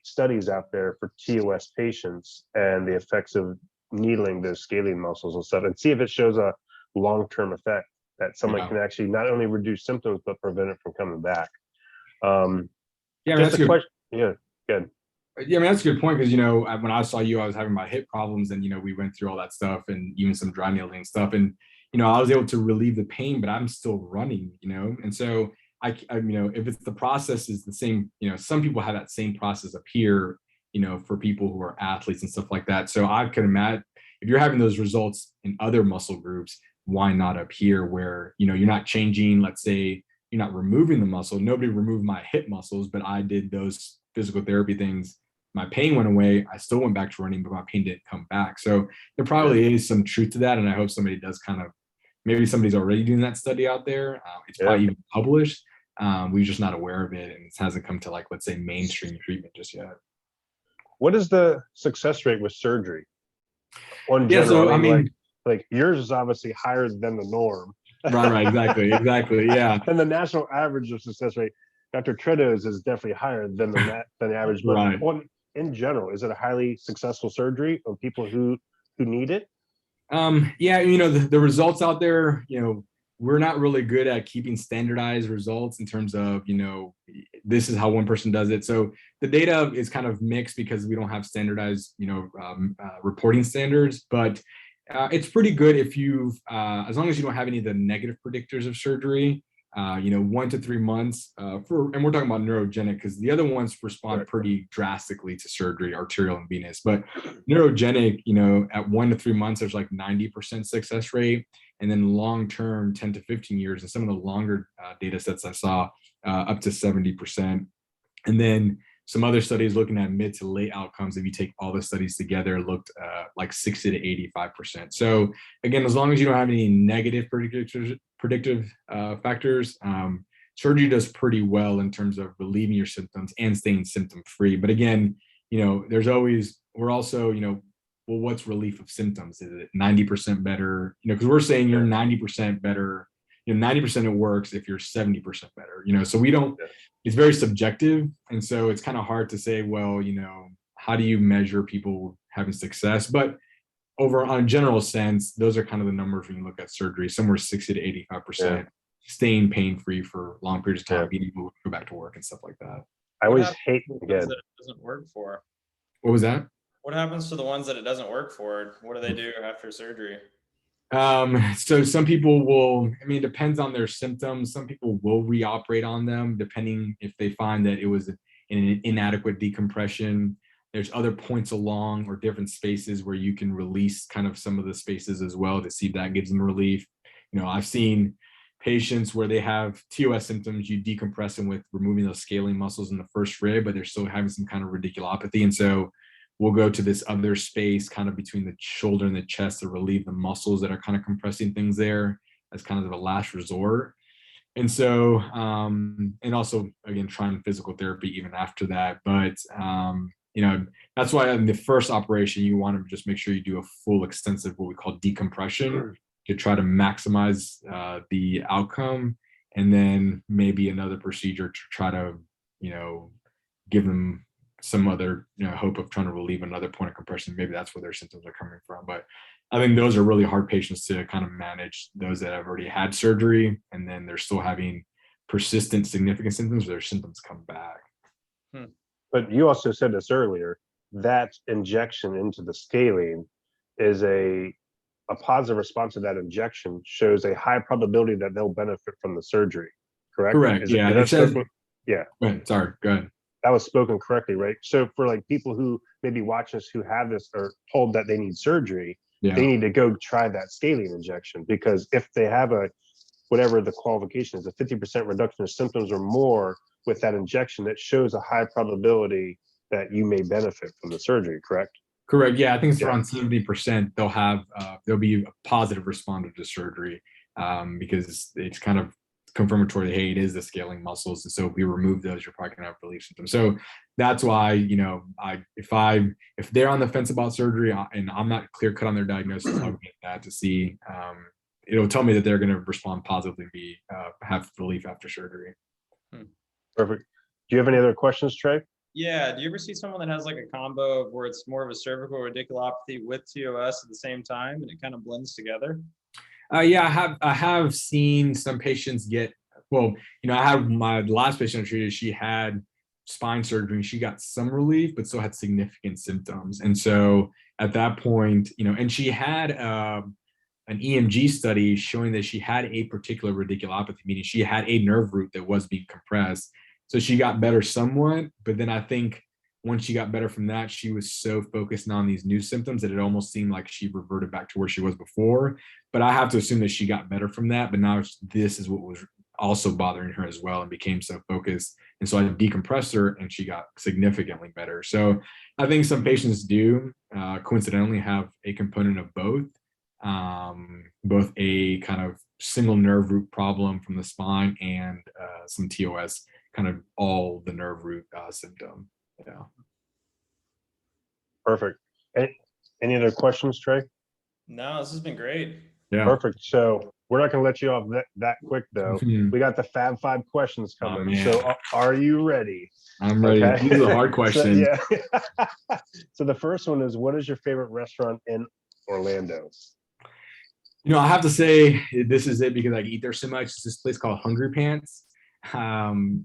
studies out there for TOS patients and the effects of needling those scalene muscles and stuff, and see if it shows a long-term effect that someone can actually not only reduce symptoms but prevent it from coming back. That's a question. Yeah, good. Yeah, I mean, that's a good point, because when I saw you, I was having my hip problems, and we went through all that stuff and even some dry needling and stuff, and I was able to relieve the pain, but I'm still running, and so I if it's the process is the same, some people have that same process up here, for people who are athletes and stuff like that. So I can imagine if you're having those results in other muscle groups, why not up here where, you're not changing, let's say you're not removing the muscle. Nobody removed my hip muscles, but I did those physical therapy things. My pain went away. I still went back to running, but my pain didn't come back. So there probably is some truth to that. And I hope somebody does maybe somebody's already doing that study out there. It's probably even published. We're just not aware of it, and it hasn't come to let's say mainstream treatment just yet. What is the success rate with surgery? On general, so I mean, like yours is obviously higher than the norm. Right, exactly, yeah. And the national average of success rate, Dr. Treto's is definitely higher than the average. But in general, is it a highly successful surgery of people who need it? The results out there, we're not really good at keeping standardized results in terms of, this is how one person does it. So the data is kind of mixed because we don't have standardized, reporting standards, but it's pretty good if you've, as long as you don't have any of the negative predictors of surgery, 1 to 3 months and we're talking about neurogenic, because the other ones respond pretty drastically to surgery, arterial and venous, but neurogenic, at 1 to 3 months, there's 90% success rate. And then long-term 10 to 15 years, and some of the longer data sets I saw up to 70%. And then some other studies looking at mid to late outcomes, if you take all the studies together, looked like 60 to 85%. So again, as long as you don't have any negative predictive factors, surgery does pretty well in terms of relieving your symptoms and staying symptom free. But again, we're also, well, what's relief of symptoms? Is it 90% better? Because we're saying you're 90% better, 90% it works if you're 70% better, so we don't, it's very subjective. And so it's kind of hard to say, well, how do you measure people having success? But over on a general sense, those are kind of the numbers when you look at surgery, somewhere 60 to 85%, staying pain-free for long periods of time, being able to go back to work and stuff like that. I always hate that it doesn't work for. What was that? What happens to the ones that it doesn't work for? What do they do after surgery? So some people will, it depends on their symptoms. Some people will reoperate on them, depending if they find that it was an inadequate decompression. There's other points along or different spaces where you can release kind of some of the spaces as well to see if that gives them relief. I've seen patients where they have TOS symptoms, you decompress them with removing those scaling muscles in the first rib, but they're still having some kind of radiculopathy. And so we'll go to this other space kind of between the shoulder and the chest to relieve the muscles that are kind of compressing things there as kind of a last resort. And so, and also, again, trying physical therapy even after that. But, that's why in the first operation, you want to just make sure you do a full extensive, what we call decompression, to try to maximize the outcome. And then maybe another procedure to try to, give them some other hope of trying to relieve another point of compression. Maybe that's where their symptoms are coming from. But I think those are really hard patients to kind of manage, those that have already had surgery and then they're still having persistent significant symptoms, their symptoms come back. But you also said this earlier, that injection into the scalene is a positive response to that injection shows a high probability that they'll benefit from the surgery, correct? Correct. It says, yeah. Go ahead. Sorry, go ahead. That was spoken correctly, right? So for like people who maybe watch us who have this or told that they need surgery, they need to go try that scalene injection, because if they have whatever the qualification is, a 50% reduction of symptoms or more with that injection, that shows a high probability that you may benefit from the surgery, correct? Correct. Yeah, I think it's around 70%. They'll be a positive responder to surgery because it's kind of confirmatory that, hey, it is the scaling muscles, and so if we remove those, you're probably gonna have relief symptoms. So that's why if they're on the fence about surgery and I'm not clear cut on their diagnosis, I'll get that to see. It'll tell me that they're gonna respond positively and have relief after surgery. Perfect. Do you have any other questions, Trey? Yeah. Do you ever see someone that has like a combo where it's more of a cervical radiculopathy with TOS at the same time and it kind of blends together? Yeah, I have seen some patients get, well, I have my last patient I treated, she had spine surgery and she got some relief, but still had significant symptoms. And so at that point, and she had an EMG study showing that she had a particular radiculopathy, meaning she had a nerve root that was being compressed. So she got better somewhat, but then I think once she got better from that, she was so focused on these new symptoms that it almost seemed like she reverted back to where she was before. But I have to assume that she got better from that. But now this is what was also bothering her as well and became so focused. And so I decompressed her and she got significantly better. So I think some patients do coincidentally have a component of both a kind of single nerve root problem from the spine and some TOS, kind of all the nerve root symptom. Yeah. Perfect. Any other questions, Trey? No, this has been great. Yeah. Perfect. So we're not going to let you off that quick, though. We got the Fab 5 questions coming. So are you ready? I'm ready. Okay. These are the hard questions. So, yeah. So the first one is, what is your favorite restaurant in Orlando? I have to say this is it because I eat there so much. It's this place called Hungry Pants.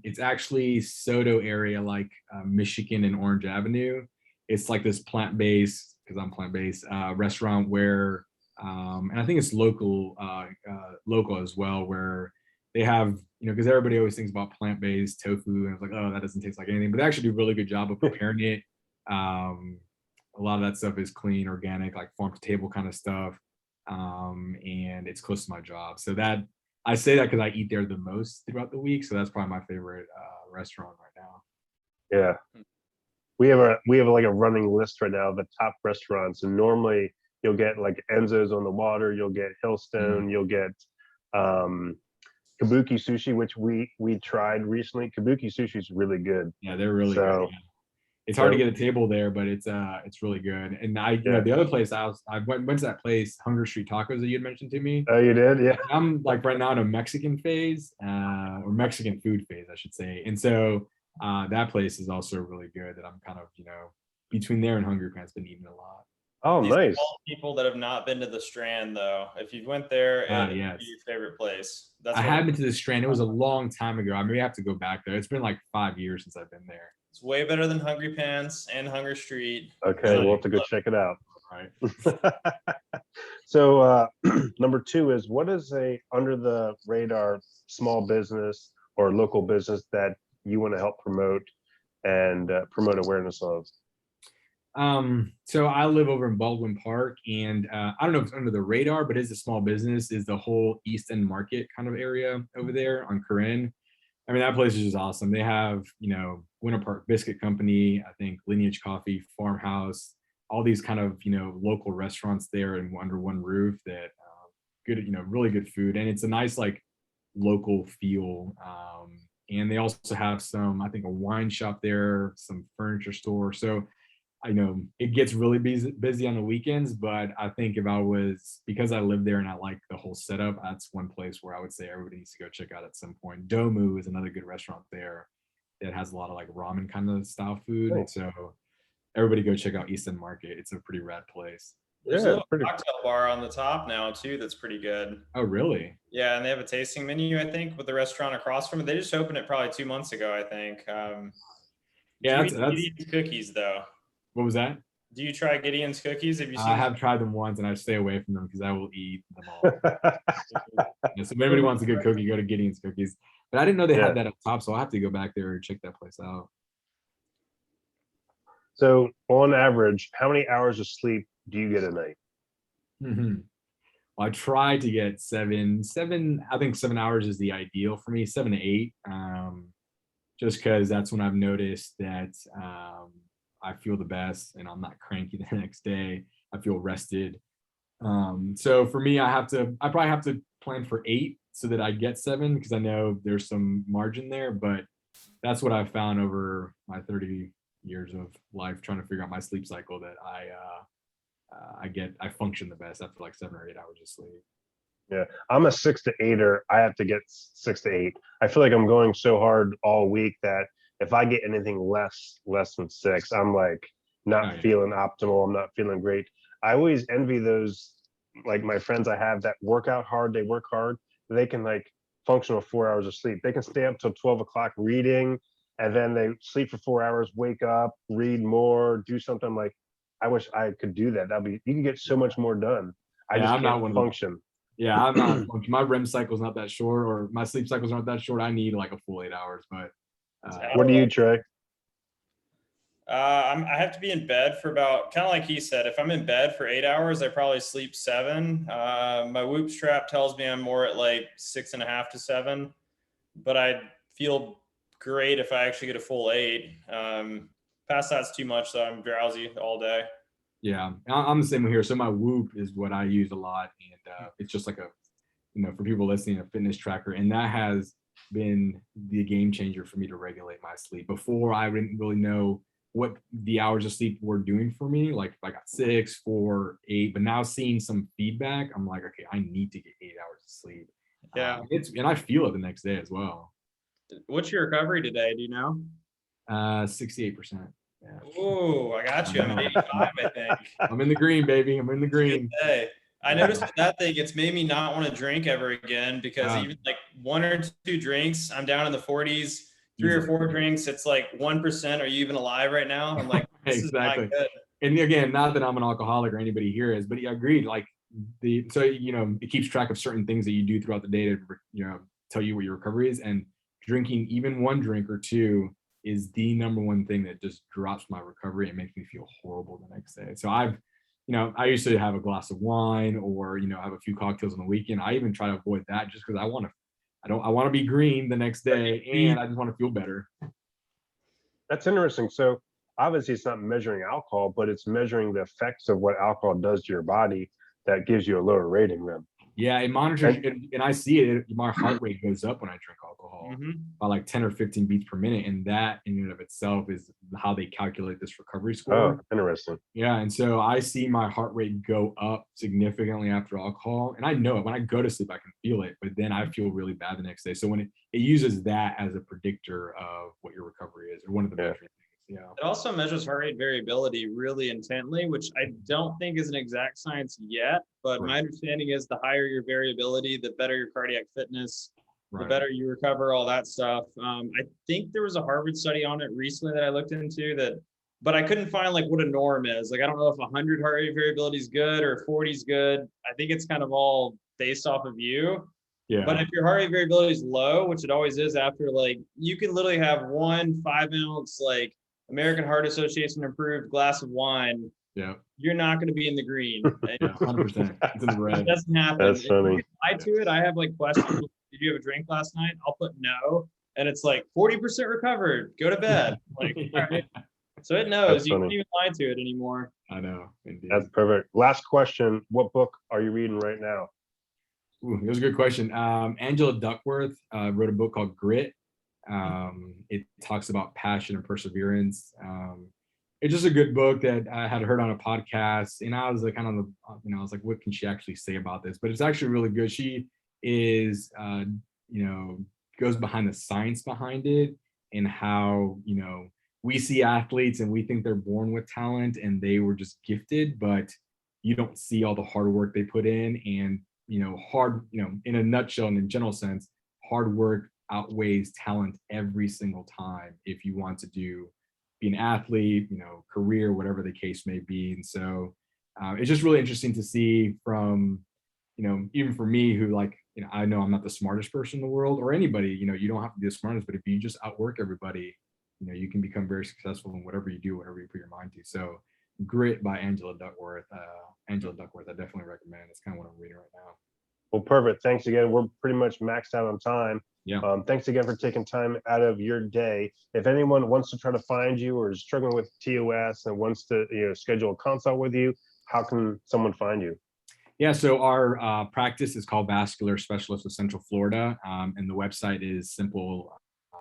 It's actually Soto area, like Michigan and Orange Avenue. It's like this plant-based, because I'm plant-based, restaurant where, and I think it's local as well, where they have, because everybody always thinks about plant-based tofu and it's like, oh, that doesn't taste like anything, but they actually do a really good job of preparing it. A lot of that stuff is clean, organic, like farm to table kind of stuff. And it's close to my job. So that, I say that because I eat there the most throughout the week. So that's probably my favorite restaurant right now. Yeah. We have like a running list right now of the top restaurants, and normally you'll get like Enzo's on the Water, you'll get Hillstone, you'll get Kabuki Sushi, which we tried recently. Kabuki Sushi is really good. Yeah, they're really good. So Yeah. It's hard to get a table there, but it's really good. And the other place I went to that place, Hunger Street Tacos that you had mentioned to me. Oh, you did? Yeah. I'm like right now in a Mexican phase, or Mexican food phase, I should say. And so that place is also really good that I'm kind of, between there and Hungry Pants been eating a lot. Oh, These nice. are all people that have not been to the Strand, though. If you went there, it Yes. would be your favorite place. That's I what have been to the Strand. It was a long time ago. I maybe have to go back there. It's been like 5 years since I've been there. it's way better than Hungry Pants and Hunger Street. Okay, we'll have to go check it out. Right. So number 2 is, what is a under the radar small business or local business that you want to help promote and promote awareness of? So I live over in Baldwin Park, and I don't know if it's under the radar, but it's a small business, is the whole East End Market kind of area over there on Corinne. I mean, that place is just awesome. They have, Winter Park Biscuit Company, I think Lineage Coffee, Farmhouse, all these kind of, local restaurants there and under one roof that good, really good food. And it's a nice, like, local feel. And they also have some, I think, a wine shop there, some furniture store. So I know it gets really busy on the weekends, but I think because I live there and I like the whole setup, that's one place where I would say everybody needs to go check out at some point. Domu is another good restaurant there that has a lot of like ramen kind of style food. Cool. And so everybody go check out East End Market. It's a pretty rad place. There's a little cocktail bar on the top now too that's pretty good. Oh, really? Yeah, and they have a tasting menu, I think, with the restaurant across from it. They just opened it probably 2 months ago, I think. Yeah, that's Gideon's cookies though. What was that? Do you try Gideon's cookies? Have you seen I have tried them once, and I stay away from them because I will eat them all. So if anybody wants a good cookie, go to Gideon's Cookies. But I didn't know they had that up top, so I'll have to go back there and check that place out. So on average, how many hours of sleep do you get a night? Well, I try to get seven. I think 7 hours is the ideal for me, 7 to 8. Just because that's when I've noticed that I feel the best and I'm not cranky the next day. I feel rested. So for me, I probably have to plan for 8 so that I get 7, because I know there's some margin there, but that's what I've found over my 30 years of life trying to figure out my sleep cycle, that I function the best after like 7 or 8 hours of sleep. Yeah, I'm a 6 to 8er. I have to get 6 to 8. I feel like I'm going so hard all week that if I get anything less than 6, I'm like not feeling optimal. I'm not feeling great. I always envy those, like my friends I have that work out hard. They work hard. They can like function with 4 hours of sleep. They can stay up till 12 o'clock reading, and then they sleep for 4 hours, wake up, read more, do something. Like, I wish I could do that. You can get so much more done. I just can't function. Yeah, I'm not. My REM cycle's not that short, or my sleep cycles aren't that short. I need like a full 8 hours. But what do you, Trey? I have to be in bed for about, kind of like he said, if I'm in bed for 8 hours, I probably sleep 7. My Whoop strap tells me I'm more at like 6.5 to 7, but I feel great if I actually get a full 8. Past that's too much, so I'm drowsy all day. Yeah, I'm the same here. So my Whoop is what I use a lot, and it's just like for people listening, a fitness tracker, and that has been the game changer for me to regulate my sleep. Before, I didn't really know what the hours of sleep were doing for me, like if I got 6, 4, 8, but now seeing some feedback, I'm like, okay, I need to get 8 hours of sleep. Yeah, and I feel it the next day as well. What's your recovery today? Do you know? 68%. Yeah. Oh, I got you. I'm at 85, I think. I'm in the green, baby. I'm in the green. I noticed with that thing, it's made me not want to drink ever again, because even like 1 or 2 drinks, I'm down in the 40s. 3 or 4 drinks, it's like 1%. Are you even alive right now? I'm like, this exactly. is not good. And again, not that I'm an alcoholic or anybody here is, but I agreed. Like it keeps track of certain things that you do throughout the day to tell you what your recovery is, and drinking even 1 drink or 2 is the number one thing that just drops my recovery and makes me feel horrible the next day. So I used to have a glass of wine or, have a few cocktails on the weekend. I even try to avoid that just because I want to be green the next day, and I just want to feel better. That's interesting. So obviously it's not measuring alcohol, but it's measuring the effects of what alcohol does to your body that gives you a lower rating then. Yeah, it monitors, and I see it. My heart rate goes up when I drink alcohol by like 10 or 15 beats per minute, and that in and of itself is how they calculate this recovery score. Oh, interesting. Yeah, and so I see my heart rate go up significantly after alcohol, and I know it. When I go to sleep, I can feel it, but then I feel really bad the next day. So when it uses that as a predictor of what your recovery is, or one of the measuring things. Yeah. It also measures heart rate variability really intently, which I don't think is an exact science yet, but my understanding is the higher your variability, the better your cardiac fitness, the better you recover, all that stuff. I think there was a Harvard study on it recently that I looked into that, but I couldn't find like what a norm is. Like, I don't know if 100 heart rate variability is good or 40 is good. I think it's kind of all based off of you. Yeah. But if your heart rate variability is low, which it always is after, like, you can literally have 1 5-ounce, like, American Heart Association approved glass of wine. Yeah. You're not going to be in the green. 100%. It's in the red. It doesn't happen. That's funny. If you lie to it, I have like questions. Did you have a drink last night? I'll put no. And it's like 40% recovered. Go to bed. Like, all right. So it knows. You can't even lie to it anymore. I know. Indeed. That's perfect. Last question. What book are you reading right now? Ooh, it was a good question. Angela Duckworth wrote a book called Grit. It talks about passion and perseverance. It's just a good book that I had heard on a podcast, and I was like, kind of, I was like, what can she actually say about this? But it's actually really good. She is, goes behind the science behind it, and how, we see athletes and we think they're born with talent and they were just gifted, but you don't see all the hard work they put in. And, in a nutshell, in a general sense, hard work outweighs talent every single time if you want to be an athlete, career, whatever the case may be. And so it's just really interesting to see from, even for me, who, like, I know I'm not the smartest person in the world, or anybody, you don't have to be the smartest, but if you just outwork everybody, you can become very successful in whatever you do, whatever you put your mind to. So Grit by Angela Duckworth. I definitely recommend. It's kind of what I'm reading right now. Well, perfect. Thanks again. We're pretty much maxed out on time. Yeah. Thanks again for taking time out of your day. If anyone wants to try to find you or is struggling with TOS and wants to, schedule a consult with you, how can someone find you? Yeah, so our practice is called Vascular Specialist of Central Florida, and the website is simple.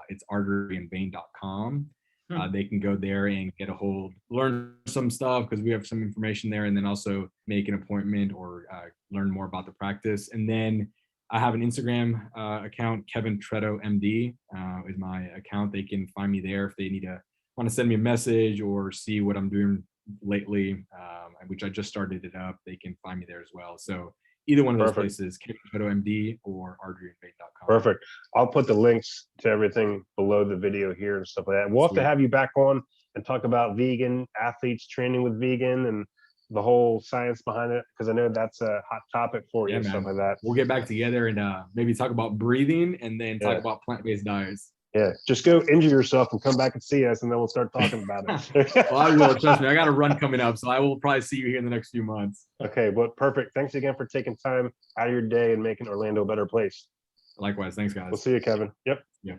It's arteryandvein.com. They can go there and get learn some stuff, because we have some information there, and then also make an appointment or learn more about the practice. And then I have an Instagram account, Kevin Treto MD is my account. They can find me there if they want to send me a message or see what I'm doing lately, which I just started it up. They can find me there as well. So either one of those places, Kevin Treto MD or arteryandvein.com. Perfect. I'll put the links to everything below the video here and stuff like that. We'll have to have you back on and talk about vegan athletes training with vegan and the whole science behind it, because I know that's a hot topic for you and stuff like that. We'll get back together and maybe talk about breathing, and then talk about plant-based diets. Yeah, just go injure yourself and come back and see us, and then we'll start talking about it. Well, I will. Trust me, I got a run coming up, so I will probably see you here in the next few months. Okay, well, perfect. Thanks again for taking time out of your day and making Orlando a better place. Likewise. Thanks, guys. We'll see you, Kevin. Yep. Yeah.